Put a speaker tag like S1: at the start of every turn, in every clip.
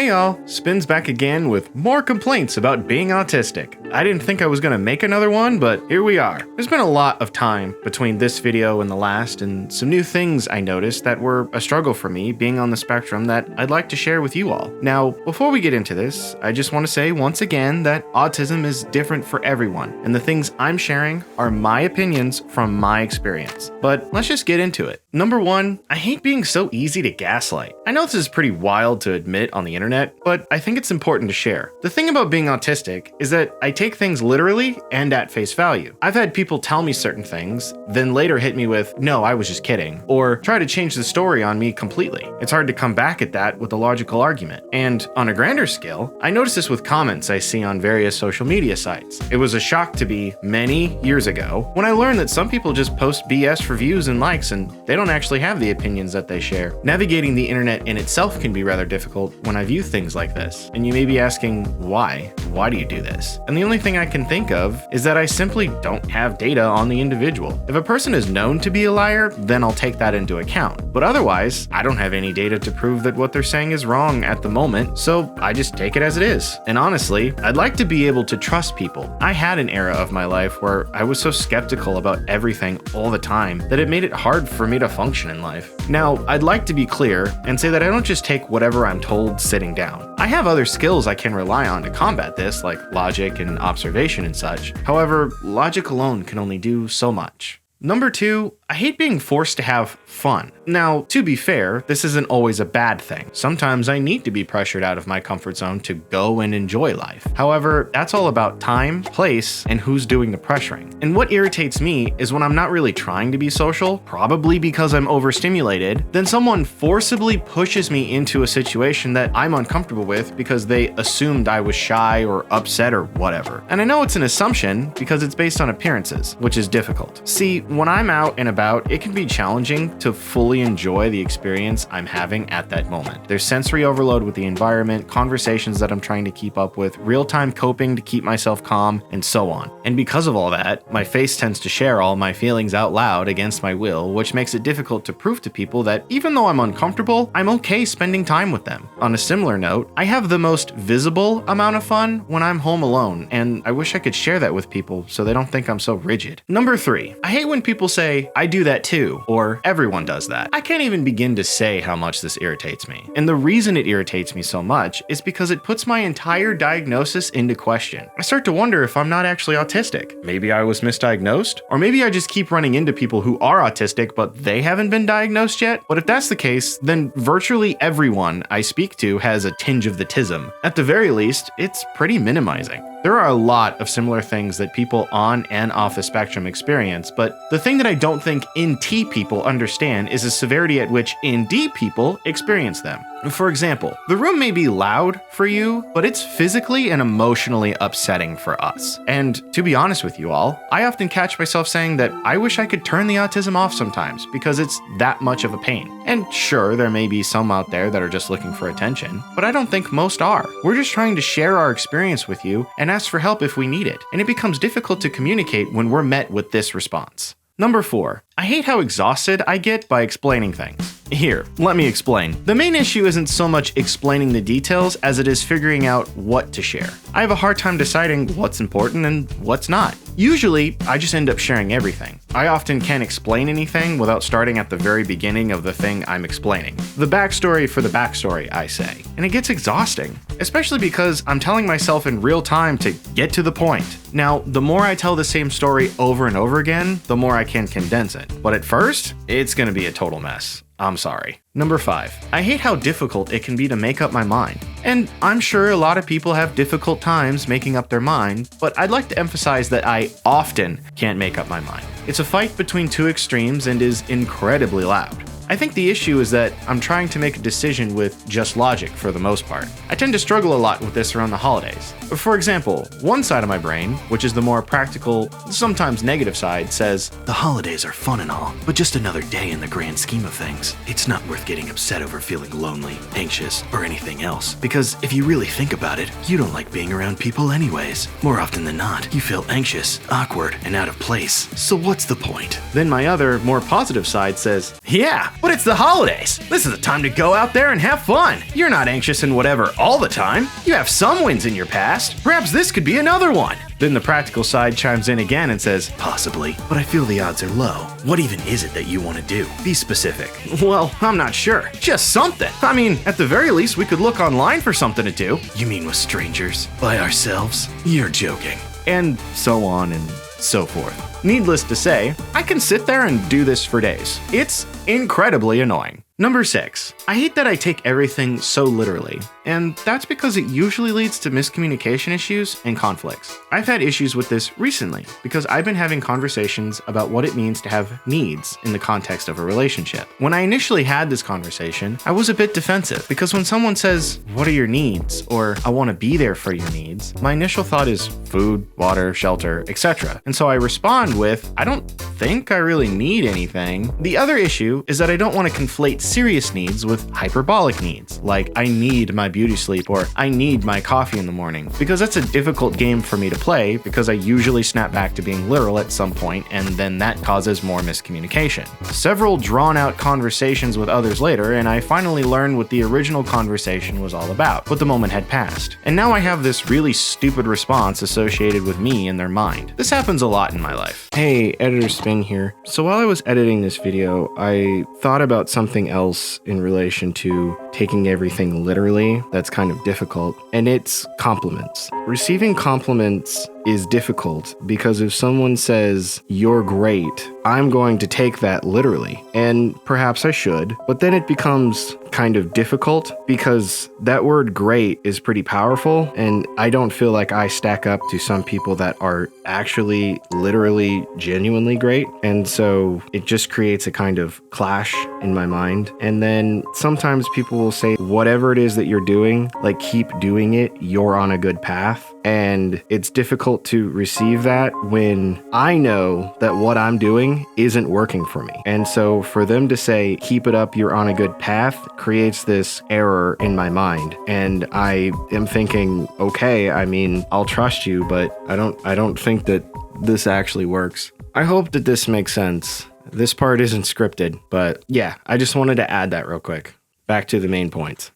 S1: Hey y'all, Spin's back again with more complaints about being autistic. I didn't think I was gonna make another one, but here we are. There's been a lot of time between this video and the last, and some new things I noticed that were a struggle for me being on the spectrum that I'd like to share with you all. Now, before we get into this, I just want to say once again that autism is different for everyone, and the things I'm sharing are my opinions from my experience. But let's just get into it. Number one, I hate being so easy to gaslight. I know this is pretty wild to admit on the internet, but I think it's important to share. The thing about being autistic is that I take things literally and at face value. I've had people tell me certain things, then later hit me with, "No, I was just kidding," or try to change the story on me completely. It's hard to come back at that with a logical argument. And on a grander scale, I notice this with comments I see on various social media sites. It was a shock to me many years ago when I learned that some people just post BS for views and likes and they don't actually have the opinions that they share. Navigating the internet in itself can be rather difficult when I view things like this. And you may be asking, why? Why do you do this? And the only thing I can think of is that I simply don't have data on the individual. If a person is known to be a liar, then I'll take that into account. But otherwise, I don't have any data to prove that what they're saying is wrong at the moment, so I just take it as it is. And honestly, I'd like to be able to trust people. I had an era of my life where I was so skeptical about everything all the time that it made it hard for me to function in life. Now, I'd like to be clear and say that I don't just take whatever I'm told sitting down. I have other skills I can rely on to combat this, like logic and observation and such. However, logic alone can only do so much. Number two, I hate being forced to have fun. Now, to be fair, this isn't always a bad thing. Sometimes I need to be pressured out of my comfort zone to go and enjoy life. However, that's all about time, place, and who's doing the pressuring. And what irritates me is when I'm not really trying to be social, probably because I'm overstimulated, then someone forcibly pushes me into a situation that I'm uncomfortable with because they assumed I was shy or upset or whatever. And I know it's an assumption because it's based on appearances, which is difficult. See, when I'm out and about, it can be challenging to fully enjoy the experience I'm having at that moment. There's sensory overload with the environment, conversations that I'm trying to keep up with, real-time coping to keep myself calm, and so on. And because of all that, my face tends to share all my feelings out loud against my will, which makes it difficult to prove to people that even though I'm uncomfortable, I'm okay spending time with them. On a similar note, I have the most visible amount of fun when I'm home alone, and I wish I could share that with people so they don't think I'm so rigid. Number three, I hate when people say, "I do that too," or "everyone does that." I can't even begin to say how much this irritates me. And the reason it irritates me so much is because it puts my entire diagnosis into question. I start to wonder if I'm not actually autistic. Maybe I was misdiagnosed, or maybe I just keep running into people who are autistic but they haven't been diagnosed yet. But if that's the case, then virtually everyone I speak to has a tinge of the tism. At the very least, it's pretty minimizing. There are a lot of similar things that people on and off the spectrum experience, but the thing that I don't think NT people understand is the severity at which ND people experience them. For example, the room may be loud for you, but it's physically and emotionally upsetting for us. And to be honest with you all, I often catch myself saying that I wish I could turn the autism off sometimes because it's that much of a pain. And sure, there may be some out there that are just looking for attention, but I don't think most are. We're just trying to share our experience with you and ask for help if we need it. And it becomes difficult to communicate when we're met with this response. Number four, I hate how exhausted I get by explaining things. Here, let me explain. The main issue isn't so much explaining the details as it is figuring out what to share. I have a hard time deciding what's important and what's not. Usually, I just end up sharing everything. I often can't explain anything without starting at the very beginning of the thing I'm explaining. The backstory for the backstory, I say. And it gets exhausting, especially because I'm telling myself in real time to get to the point. Now, the more I tell the same story over and over again, the more I can condense it. But at first, it's gonna be a total mess. I'm sorry. Number five, I hate how difficult it can be to make up my mind. And I'm sure a lot of people have difficult times making up their mind, but I'd like to emphasize that I often can't make up my mind. It's a fight between two extremes and is incredibly loud. I think the issue is that I'm trying to make a decision with just logic for the most part. I tend to struggle a lot with this around the holidays. For example, one side of my brain, which is the more practical, sometimes negative side, says, "The holidays are fun and all, but just another day in the grand scheme of things. It's not worth getting upset over feeling lonely, anxious, or anything else, because if you really think about it, you don't like being around people anyways. More often than not, you feel anxious, awkward, and out of place. So what's the point?" Then my other, more positive side says, "Yeah, But it's the holidays. This is the time to go out there and have fun. You're not anxious and whatever all the time. You have some wins in your past. Perhaps this could be another one. Then the practical side chimes in again and says, possibly, but I feel the odds are low. What even is it that you want to do? Be specific. Well, I'm not sure. Just something. I mean, at the very least, we could look online for something to do. You mean with strangers? By ourselves? You're joking. And so on and so forth. Needless to say, I can sit there and do this for days. It's incredibly annoying. Number 6. I hate that I take everything so literally, and that's because it usually leads to miscommunication issues and conflicts. I've had issues with this recently because I've been having conversations about what it means to have needs in the context of a relationship. When I initially had this conversation, I was a bit defensive because when someone says, "What are your needs?" or "I want to be there for your needs," my initial thought is food, water, shelter, etc. And so I respond with, "I don't think I really need anything." The other issue is that I don't want to conflate serious needs with hyperbolic needs, like I need my beauty sleep or I need my coffee in the morning, because that's a difficult game for me to play because I usually snap back to being literal at some point, and then that causes more miscommunication. Several drawn-out conversations with others later, and I finally learned what the original conversation was all about, but the moment had passed. And now I have this really stupid response associated with me in their mind. This happens a lot in my life. Hey, Editor Spin here. So while I was editing this video, I thought about something else in relation to taking everything literally that's kind of difficult, and it's compliments. Receiving compliments is difficult because if someone says, "You're great," I'm going to take that literally, and perhaps I should, but then it becomes kind of difficult because that word great is pretty powerful, and I don't feel like I stack up to some people that are actually literally genuinely great, and so it just creates a kind of clash in my mind. And then sometimes people will say, whatever it is that you're doing, like keep doing it, you're on a good path. And it's difficult to receive that when I know that what I'm doing isn't working for me. And so for them to say, keep it up, you're on a good path, creates this error in my mind. And I am thinking, okay, I mean, I'll trust you, but I don't think that this actually works. I hope that this makes sense. This part isn't scripted, but yeah, I just wanted to add that real quick. Back to the main points.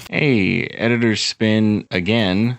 S1: Hey, Editor Spin again,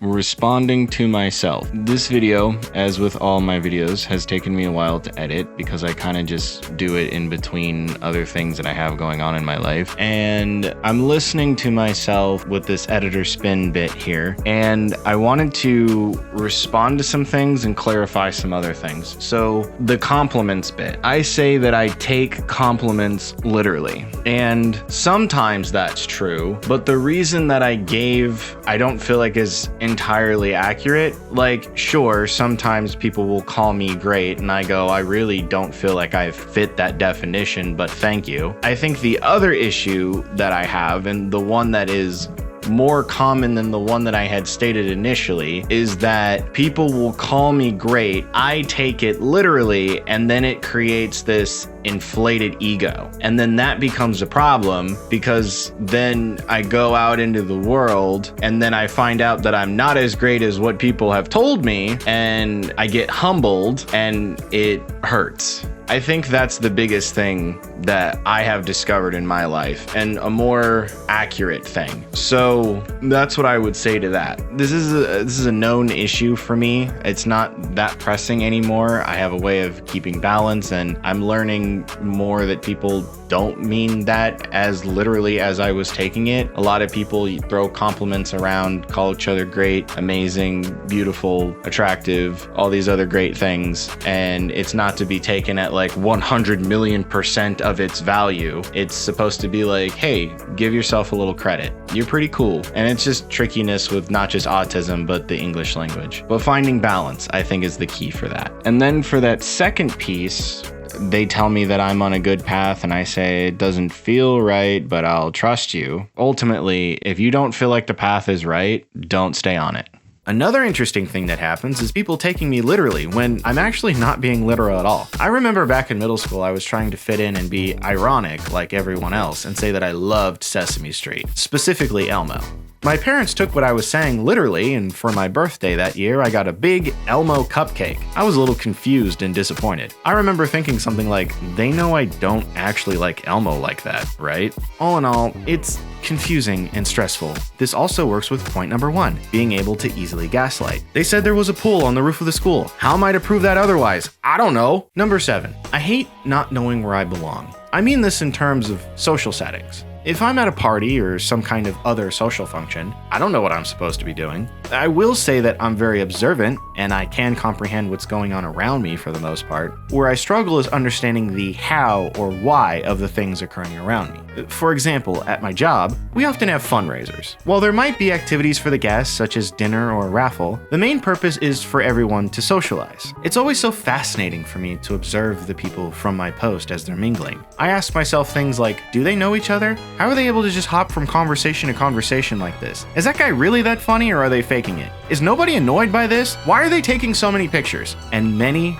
S1: responding to myself. This video, as with all my videos, has taken me a while to edit because I kind of just do it in between other things that I have going on in my life. And I'm listening to myself with this Editor Spin bit here, and I wanted to respond to some things and clarify some other things. So the compliments bit, I say that I take compliments literally, and sometimes that's true. But the reason that I gave, I don't feel like is entirely accurate. Like, sure, sometimes people will call me great and I go, I really don't feel like I fit that definition, but thank you. I think the other issue that I have, and the one that is more common than the one that I had stated initially, is that people will call me great, I take it literally, and then it creates this inflated ego. And then that becomes a problem because then I go out into the world and then I find out that I'm not as great as what people have told me, and I get humbled and it hurts. I think that's the biggest thing that I have discovered in my life, and a more accurate thing. So that's what I would say to that. This is a known issue for me. It's not that pressing anymore. I have a way of keeping balance, and I'm learning more that people don't mean that as literally as I was taking it. A lot of people throw compliments around, call each other great, amazing, beautiful, attractive, all these other great things, and it's not to be taken at like 100 million% of its value. It's supposed to be like, hey, give yourself a little credit. You're pretty cool. And it's just trickiness with not just autism, but the English language. But finding balance, I think, is the key for that. And then for that second piece, they tell me that I'm on a good path and I say it doesn't feel right, but I'll trust you. Ultimately, if you don't feel like the path is right, don't stay on it. Another interesting thing that happens is people taking me literally when I'm actually not being literal at all. I remember back in middle school, I was trying to fit in and be ironic like everyone else and say that I loved Sesame Street, specifically Elmo. My parents took what I was saying literally, and for my birthday that year, I got a big Elmo cupcake. I was a little confused and disappointed. I remember thinking something like, they know I don't actually like Elmo like that, right? All in all, it's confusing and stressful. This also works with point number 1, being able to easily gaslight. They said there was a pool on the roof of the school. How am I to prove that otherwise? I don't know. Number 7, I hate not knowing where I belong. I mean this in terms of social settings. If I'm at a party or some kind of other social function, I don't know what I'm supposed to be doing. I will say that I'm very observant and I can comprehend what's going on around me for the most part. Where I struggle is understanding the how or why of the things occurring around me. For example, at my job, we often have fundraisers. While there might be activities for the guests, such as dinner or a raffle, the main purpose is for everyone to socialize. It's always so fascinating for me to observe the people from my post as they're mingling. I ask myself things like, do they know each other? How are they able to just hop from conversation to conversation like this? Is that guy really that funny or are they faking it? Is nobody annoyed by this? Why are they taking so many pictures? And many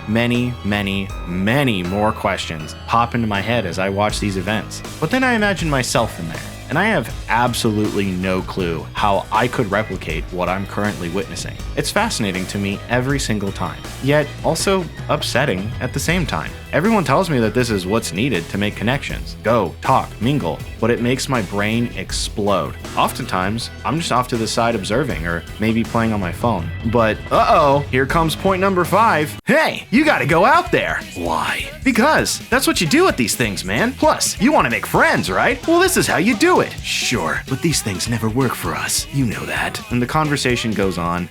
S1: more questions pop into my head as I watch these events. But then I imagine myself in there, and I have absolutely no clue how I could replicate what I'm currently witnessing. It's fascinating to me every single time, yet also upsetting at the same time. Everyone tells me that this is what's needed to make connections, go, talk, mingle, but it makes my brain explode. Oftentimes, I'm just off to the side observing or maybe playing on my phone. But here comes point number 5. Hey, you gotta go out there. Why? Because that's what you do at these things, man. Plus, you wanna make friends, right? Well, this is how you do it. Sure, but these things never work for us. You know that. And the conversation goes on.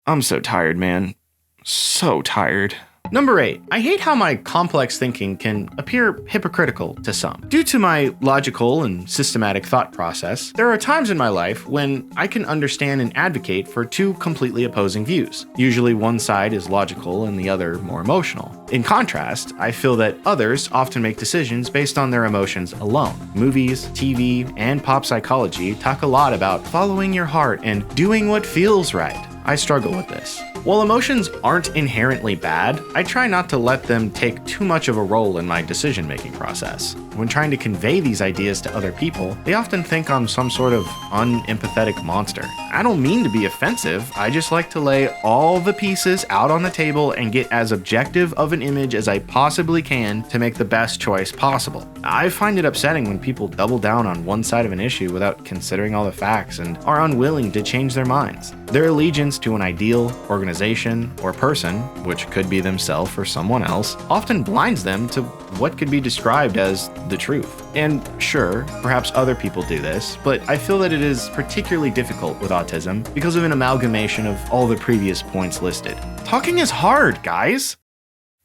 S1: I'm so tired, man. So tired. Number 8, I hate how my complex thinking can appear hypocritical to some. Due to my logical and systematic thought process, there are times in my life when I can understand and advocate for two completely opposing views. Usually one side is logical and the other more emotional. In contrast, I feel that others often make decisions based on their emotions alone. Movies, TV, and pop psychology talk a lot about following your heart and doing what feels right. I struggle with this. While emotions aren't inherently bad, I try not to let them take too much of a role in my decision-making process. When trying to convey these ideas to other people, they often think I'm some sort of unempathetic monster. I don't mean to be offensive, I just like to lay all the pieces out on the table and get as objective of an image as I possibly can to make the best choice possible. I find it upsetting when people double down on one side of an issue without considering all the facts and are unwilling to change their minds. Their allegiance to an ideal, organization, or person, which could be themselves or someone else, often blinds them to what could be described as the truth. And sure, perhaps other people do this, but I feel that it is particularly difficult with autism because of an amalgamation of all the previous points listed. Talking is hard, guys!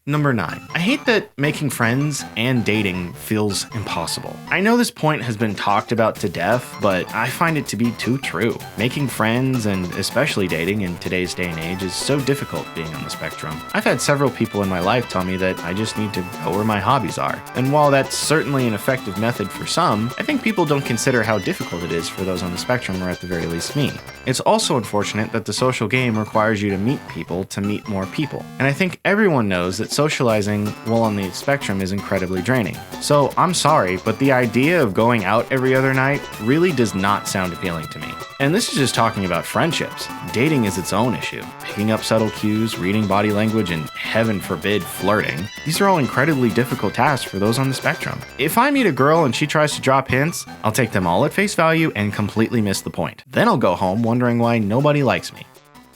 S1: Number 9. I hate that making friends and dating feels impossible. I know this point has been talked about to death, but I find it to be too true. Making friends, and especially dating in today's day and age, is so difficult being on the spectrum. I've had several people in my life tell me that I just need to go where my hobbies are. And while that's certainly an effective method for some, I think people don't consider how difficult it is for those on the spectrum, or at the very least me. It's also unfortunate that the social game requires you to meet people to meet more people. And I think everyone knows that socializing while on the spectrum is incredibly draining. So I'm sorry, but the idea of going out every other night really does not sound appealing to me. And this is just talking about friendships. Dating is its own issue. Picking up subtle cues, reading body language, and heaven forbid, flirting. These are all incredibly difficult tasks for those on the spectrum. If I meet a girl and she tries to drop hints, I'll take them all at face value and completely miss the point. Then I'll go home wondering why nobody likes me.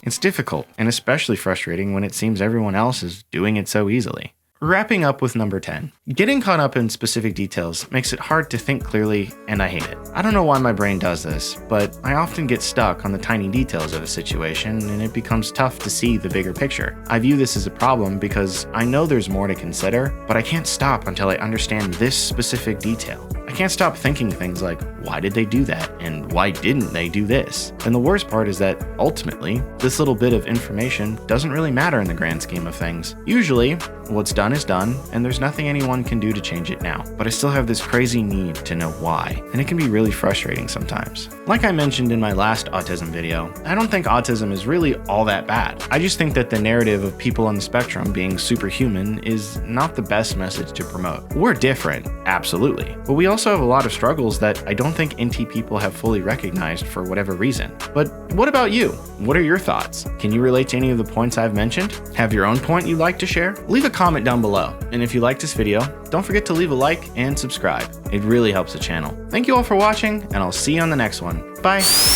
S1: It's difficult, and especially frustrating when it seems everyone else is doing it so easily. Wrapping up with number 10. Getting caught up in specific details makes it hard to think clearly, and I hate it. I don't know why my brain does this, but I often get stuck on the tiny details of a situation, and it becomes tough to see the bigger picture. I view this as a problem because I know there's more to consider, but I can't stop until I understand this specific detail. I can't stop thinking things like, why did they do that? And why didn't they do this? And the worst part is that, ultimately, this little bit of information doesn't really matter in the grand scheme of things. Usually, what's done is done, and there's nothing anyone can do to change it now. But I still have this crazy need to know why, and it can be really frustrating sometimes. Like I mentioned in my last autism video, I don't think autism is really all that bad. I just think that the narrative of people on the spectrum being superhuman is not the best message to promote. We're different, absolutely, but we also have a lot of struggles that I don't don't think NT people have fully recognized for whatever reason. But what about you? What are your thoughts? Can you relate to any of the points I've mentioned? Have your own point you'd like to share? Leave a comment down below. And if you liked this video, don't forget to leave a like and subscribe. It really helps the channel. Thank you all for watching, and I'll see you on the next one. Bye.